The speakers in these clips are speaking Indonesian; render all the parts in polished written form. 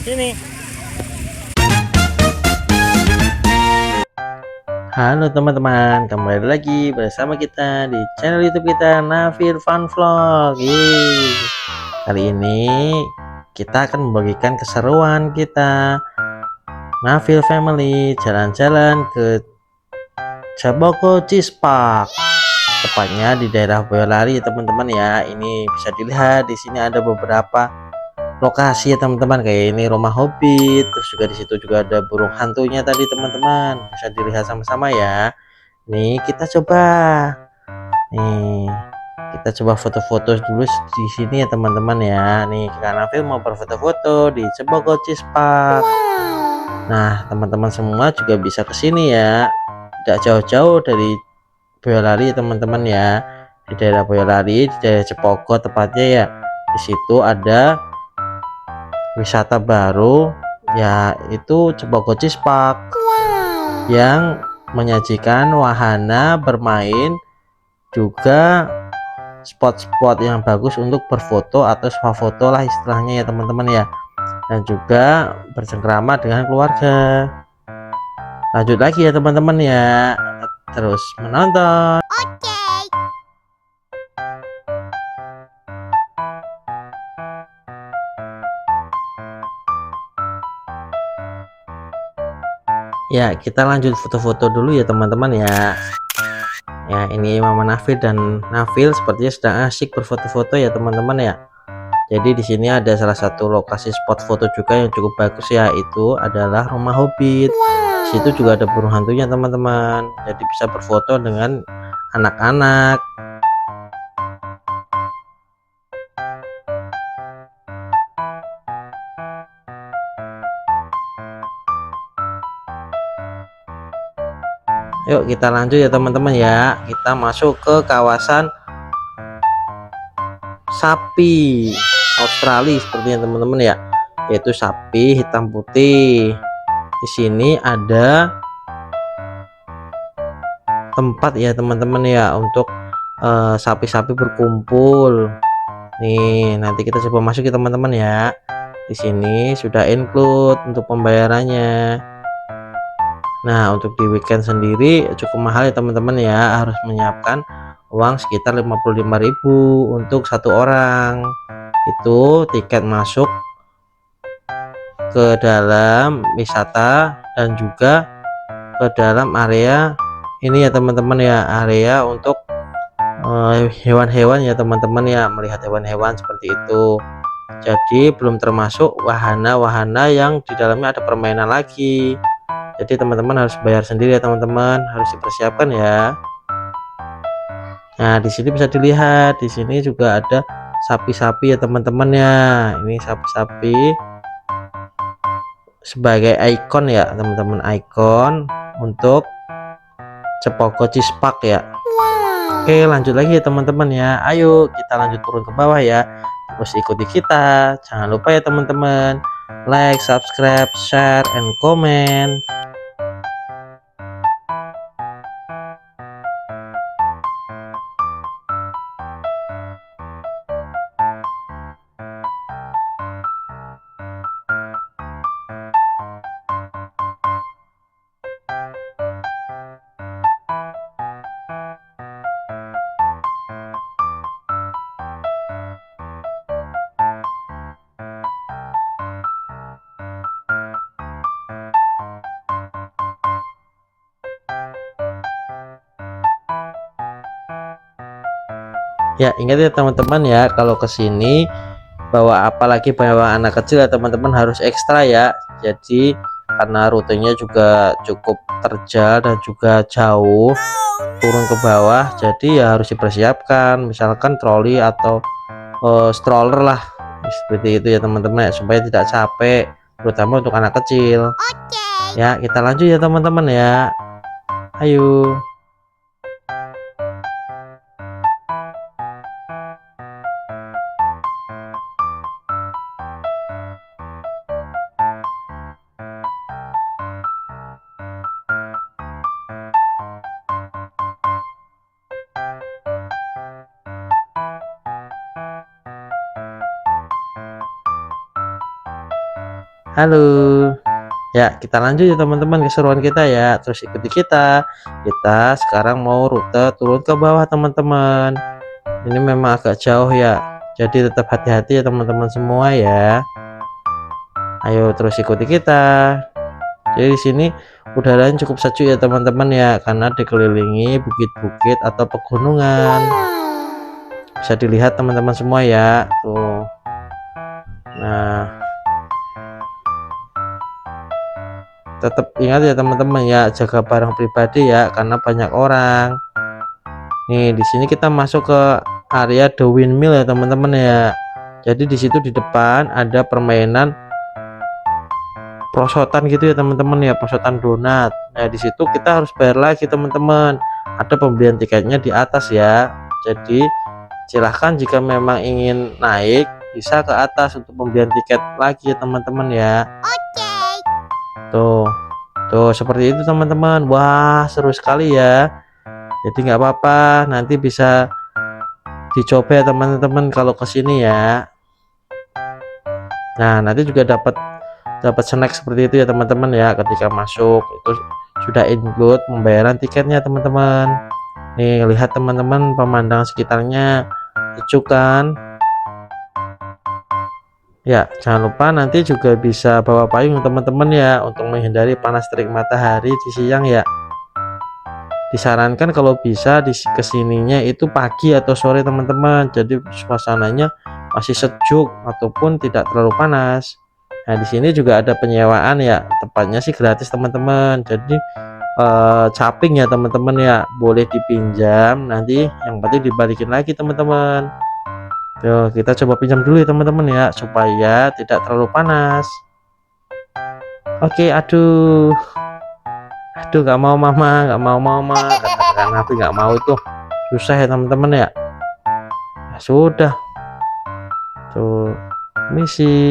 Sini. Halo teman-teman, kembali lagi bersama kita di channel YouTube kita Nafil Fun Vlog. Yeay. Kali ini kita akan membagikan keseruan kita Nafil Family jalan-jalan ke Ciboko Cheese Park. Tepatnya di daerah Boyolali, teman-teman ya. Ini bisa dilihat di sini ada beberapa lokasi ya teman-teman, kayak ini rumah Hobbit, terus juga di situ juga ada burung hantunya tadi teman-teman, bisa dilihat sama-sama ya. Nih kita coba, nih kita coba foto-foto dulu di sini ya teman-teman ya. Nih karena film mau berfoto-foto di Ciboko Cheese Park. Nah teman-teman semua juga bisa ke sini ya, tidak jauh-jauh dari Boyolali teman-teman ya. Di daerah Boyolali, di daerah Ciboko tepatnya ya. Di situ ada wisata baru yaitu Ciboko Cheese Park yang menyajikan wahana bermain, juga spot-spot yang bagus untuk berfoto atau swafoto lah istilahnya ya teman-teman ya, dan juga bercengkrama dengan keluarga. Lanjut lagi ya teman-teman ya, terus menonton. Ya kita lanjut foto-foto dulu ya teman-teman ya. Ya ini Mama Nafil dan Nafil sepertinya sedang asyik berfoto-foto ya teman-teman ya. Jadi di sini ada salah satu lokasi spot foto juga yang cukup bagus ya, itu adalah rumah Hobbit. Di situ juga ada burung hantunya teman-teman. Jadi bisa berfoto dengan anak-anak. Yuk kita lanjut ya teman-teman ya. Kita masuk ke kawasan sapi Australia sepertinya teman-teman ya, yaitu sapi hitam putih. Di sini ada tempat ya teman-teman ya untuk sapi-sapi berkumpul. Nih nanti kita coba masuk ya teman-teman ya. Di sini sudah include untuk pembayarannya. Nah untuk di weekend sendiri cukup mahal ya teman-teman ya, harus menyiapkan uang sekitar 55.000 untuk satu orang. Itu tiket masuk ke dalam wisata dan juga ke dalam area ini ya teman-teman ya, area untuk hewan-hewan ya teman-teman ya, melihat hewan-hewan seperti itu. Jadi belum termasuk wahana-wahana yang di dalamnya ada permainan lagi. Jadi teman-teman harus bayar sendiri ya teman-teman, harus dipersiapkan ya. Nah di sini bisa dilihat, di sini juga ada sapi-sapi ya teman-teman ya. Ini sapi-sapi sebagai ikon ya teman-teman, ikon untuk Ciboko Cheese Park ya. Oke lanjut lagi ya teman-teman ya, ayo kita lanjut turun ke bawah ya, terus ikuti kita. Jangan lupa ya teman-teman, like, subscribe, share, and comment. Ya ingat ya teman-teman ya, kalau kesini bawa apalagi bawa anak kecil ya teman-teman harus ekstra ya. Jadi karena rutenya juga cukup terjal dan juga jauh turun ke bawah, jadi ya harus dipersiapkan misalkan troli atau stroller lah seperti itu ya teman-teman ya, supaya tidak capek terutama untuk anak kecil. Ya kita lanjut ya teman-teman ya, ayo. Halo. Ya, kita lanjut ya teman-teman keseruan kita ya. Terus ikuti kita. Kita sekarang mau rute turun ke bawah teman-teman. Ini memang agak jauh ya. Jadi tetap hati-hati ya teman-teman semua ya. Ayo terus ikuti kita. Jadi di sini udaranya cukup sejuk ya teman-teman ya, karena dikelilingi bukit-bukit atau pegunungan. Bisa dilihat teman-teman semua ya. Tuh. Nah, tetap ingat ya teman-teman ya, jaga barang pribadi ya, karena banyak orang. Nih di sini kita masuk ke area The Windmill ya teman-teman ya. Jadi di situ di depan ada permainan prosotan gitu ya teman-teman ya, prosotan donat. Nah di situ kita harus bayar lagi teman-teman. Ada pembelian tiketnya di atas ya. Jadi silahkan jika memang ingin naik bisa ke atas untuk pembelian tiket lagi ya teman-teman ya. Tuh seperti itu teman-teman. Wah seru sekali ya. Jadi nggak apa-apa, nanti bisa dicoba ya teman-teman kalau kesini ya. Nah nanti juga dapat snack seperti itu ya teman-teman ya, ketika masuk itu sudah include pembayaran tiketnya teman-teman. Nih lihat teman-teman pemandangan sekitarnya sejuk kan ya. Jangan lupa nanti juga bisa bawa payung teman-teman ya, untuk menghindari panas terik matahari di siang ya. Disarankan kalau bisa di kesininya itu pagi atau sore teman-teman, jadi suasananya masih sejuk ataupun tidak terlalu panas. Nah di sini juga ada penyewaan ya, tempatnya sih gratis teman-teman. Jadi caping ya teman-teman ya, boleh dipinjam, nanti yang penting dibalikin lagi teman-teman. Tuh kita coba pinjam dulu ya teman-teman ya, supaya tidak terlalu panas. Oke, aduh nggak mau mama, karena aku nggak mau itu susah ya teman-teman ya. Ya sudah tuh, misi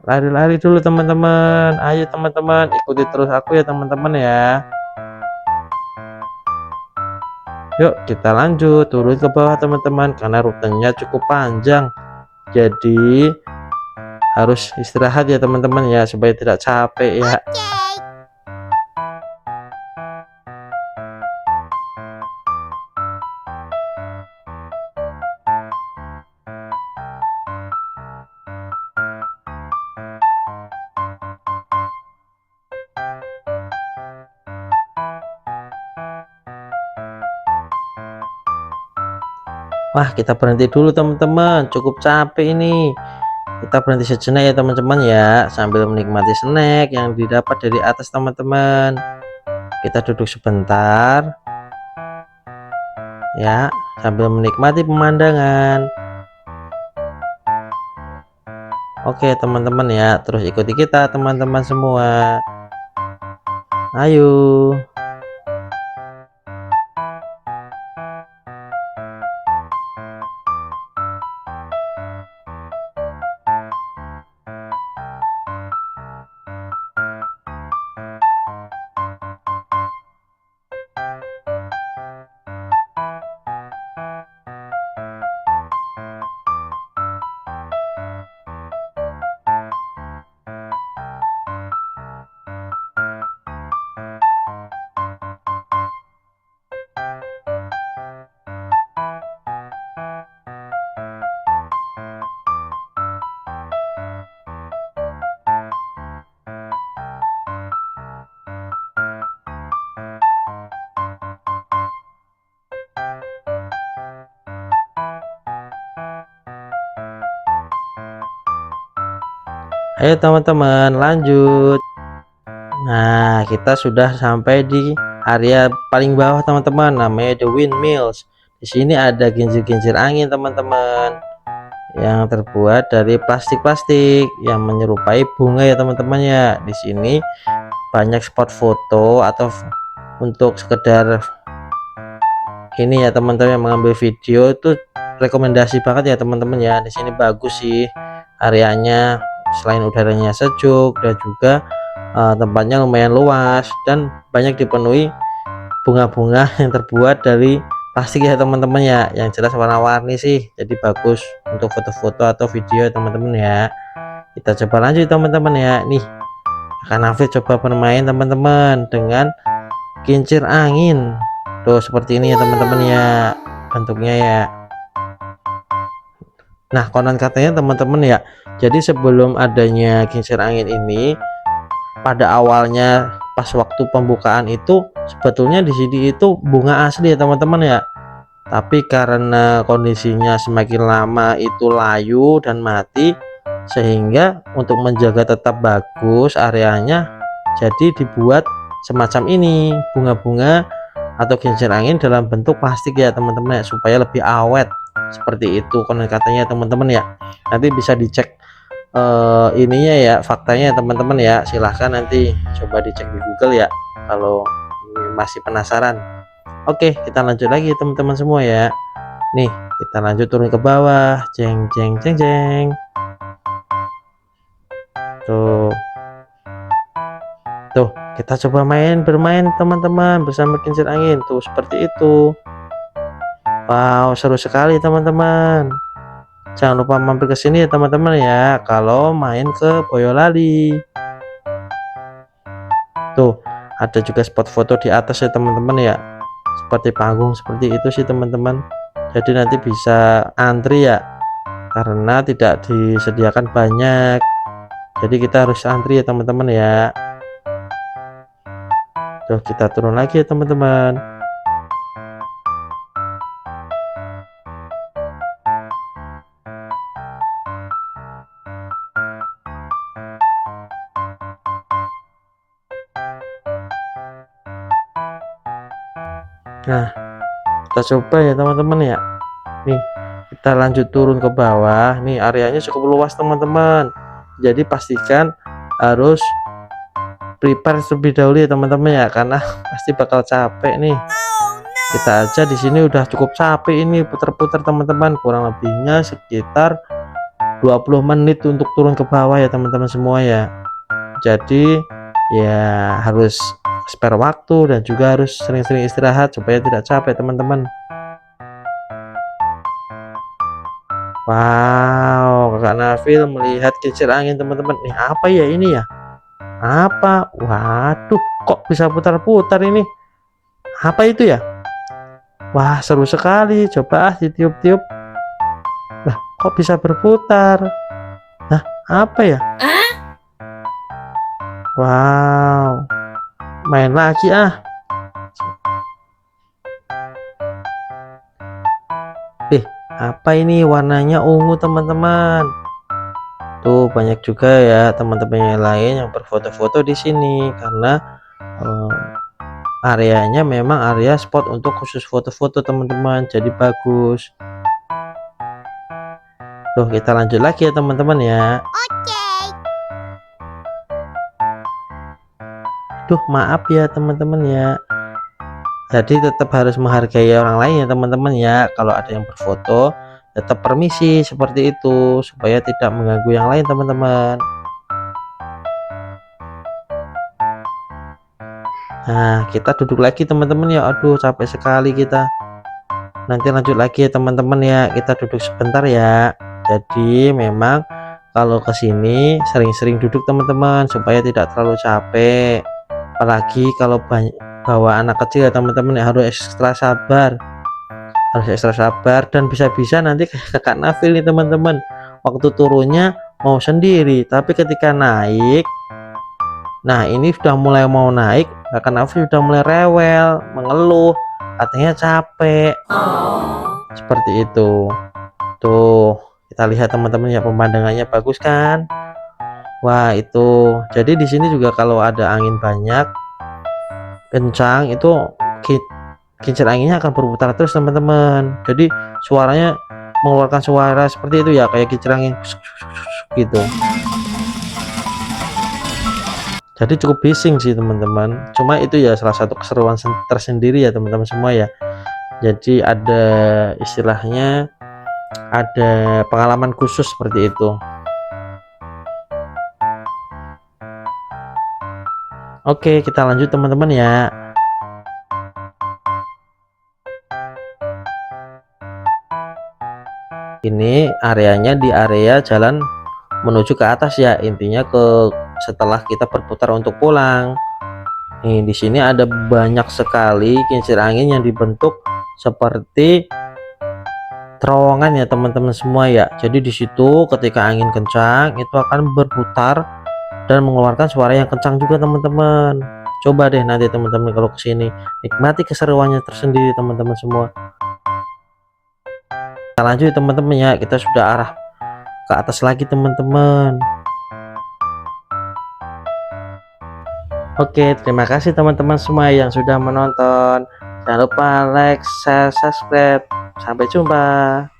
lari-lari dulu teman-teman. Ayo teman-teman ikuti terus aku ya teman-teman ya. Yuk kita lanjut turun ke bawah teman-teman, karena rutenya cukup panjang, jadi harus istirahat ya teman-teman ya, supaya tidak capek ya. Wah kita berhenti dulu teman-teman, cukup capek ini. Kita berhenti sejenak ya teman-teman ya, sambil menikmati snack yang didapat dari atas teman-teman. Kita duduk sebentar ya, sambil menikmati pemandangan. Oke teman-teman ya, terus ikuti kita teman-teman semua. Ayo. Ayo teman-teman lanjut. Nah kita sudah sampai di area paling bawah teman-teman, namanya The Windmills. Di sini ada kincir-kincir angin teman-teman, yang terbuat dari plastik-plastik yang menyerupai bunga ya teman-teman ya. Di sini banyak spot foto atau untuk sekedar ini ya teman-teman, yang mengambil video itu rekomendasi banget ya teman-teman ya. Di sini bagus sih areanya, selain udaranya sejuk dan juga tempatnya lumayan luas dan banyak dipenuhi bunga-bunga yang terbuat dari plastik ya teman-teman ya, yang jelas warna-warni sih, jadi bagus untuk foto-foto atau video ya teman-teman ya. Kita coba lanjut teman-teman ya. Nih akan Nafil coba bermain teman-teman dengan kincir angin tuh seperti ini ya teman-teman ya bentuknya ya. Nah konon katanya teman-teman ya, jadi sebelum adanya kincir angin ini, pada awalnya pas waktu pembukaan itu sebetulnya di sini itu bunga asli ya teman-teman ya, tapi karena kondisinya semakin lama itu layu dan mati, sehingga untuk menjaga tetap bagus areanya, jadi dibuat semacam ini bunga-bunga atau kincir angin dalam bentuk plastik ya teman-teman ya, supaya lebih awet seperti itu konon katanya teman-teman ya. Nanti bisa dicek ininya ya, faktanya teman-teman ya, silahkan nanti coba dicek di Google ya kalau masih penasaran. Oke kita lanjut lagi teman-teman semua ya. Nih kita lanjut turun ke bawah, jeng jeng jeng jeng tuh. Tuh kita coba bermain teman-teman bersama kincir angin tuh seperti itu. Wow seru sekali teman-teman. Jangan lupa mampir ke sini ya teman-teman ya kalau main ke Boyolali. Tuh ada juga spot foto di atas ya teman-teman ya, seperti panggung seperti itu sih teman-teman. Jadi nanti bisa antri ya, karena tidak disediakan banyak, jadi kita harus antri ya teman-teman ya. Tuh kita turun lagi ya teman-teman. Nah kita coba ya teman-teman ya. Nih kita lanjut turun ke bawah. Nih areanya cukup luas teman-teman, jadi pastikan harus prepare terlebih dahulu ya teman-teman ya, karena pasti bakal capek nih. Kita aja di sini udah cukup capek ini putar-putar teman-teman, kurang lebihnya sekitar 20 menit untuk turun ke bawah ya teman-teman semua ya. Jadi ya harus spare waktu dan juga harus sering-sering istirahat supaya tidak capek teman-teman. Wow kakak Nafil melihat kincir angin teman-teman. Nih apa ya ini ya, apa, waduh kok bisa putar-putar ini, apa itu ya? Wah seru sekali, coba ditiup-tiup. Nah kok bisa berputar? Nah apa ya? Wow main lagi ah. Apa ini warnanya ungu teman-teman. Tuh banyak juga ya teman-teman yang lain yang berfoto-foto di sini, karena areanya memang area spot untuk khusus foto-foto teman-teman, jadi bagus. Tuh kita lanjut lagi ya teman-teman ya. Duh maaf ya teman-teman ya, jadi tetap harus menghargai orang lain ya teman-teman ya. Kalau ada yang berfoto tetap permisi seperti itu supaya tidak mengganggu yang lain teman-teman. Nah kita duduk lagi teman-teman ya, aduh capek sekali kita. Nanti lanjut lagi ya teman-teman ya, kita duduk sebentar ya. Jadi memang kalau kesini sering-sering duduk teman-teman supaya tidak terlalu capek, apalagi kalau bawa anak kecil ya teman-teman ya, harus ekstra sabar, dan bisa-bisa nanti kakak Nafil nih teman-teman, waktu turunnya mau sendiri, tapi ketika naik, nah ini sudah mulai mau naik, kakak Nafil sudah mulai rewel, mengeluh, katanya capek. Seperti itu. Tuh kita lihat teman-teman ya, pemandangannya bagus kan. Wah itu jadi di sini juga kalau ada angin banyak kencang itu kincir anginnya akan berputar terus teman-teman, jadi suaranya mengeluarkan suara seperti itu ya, kayak kincir angin gitu. Jadi cukup bising sih teman-teman, cuma itu ya salah satu keseruan tersendiri ya teman-teman semua ya. Jadi ada istilahnya, ada pengalaman khusus seperti itu. Oke kita lanjut teman-teman ya. Ini areanya di area jalan menuju ke atas ya, intinya setelah kita berputar untuk pulang. Nih di sini ada banyak sekali kincir angin yang dibentuk seperti terowongan ya teman-teman semua ya. Jadi di situ ketika angin kencang itu akan berputar dan mengeluarkan suara yang kencang juga teman-teman. Coba deh nanti teman-teman kalau kesini, nikmati keseruannya tersendiri teman-teman semua. Kita lanjut teman-teman ya, kita sudah arah ke atas lagi teman-teman. Oke, terima kasih teman-teman semua yang sudah menonton. Jangan lupa like, share, subscribe. Sampai jumpa.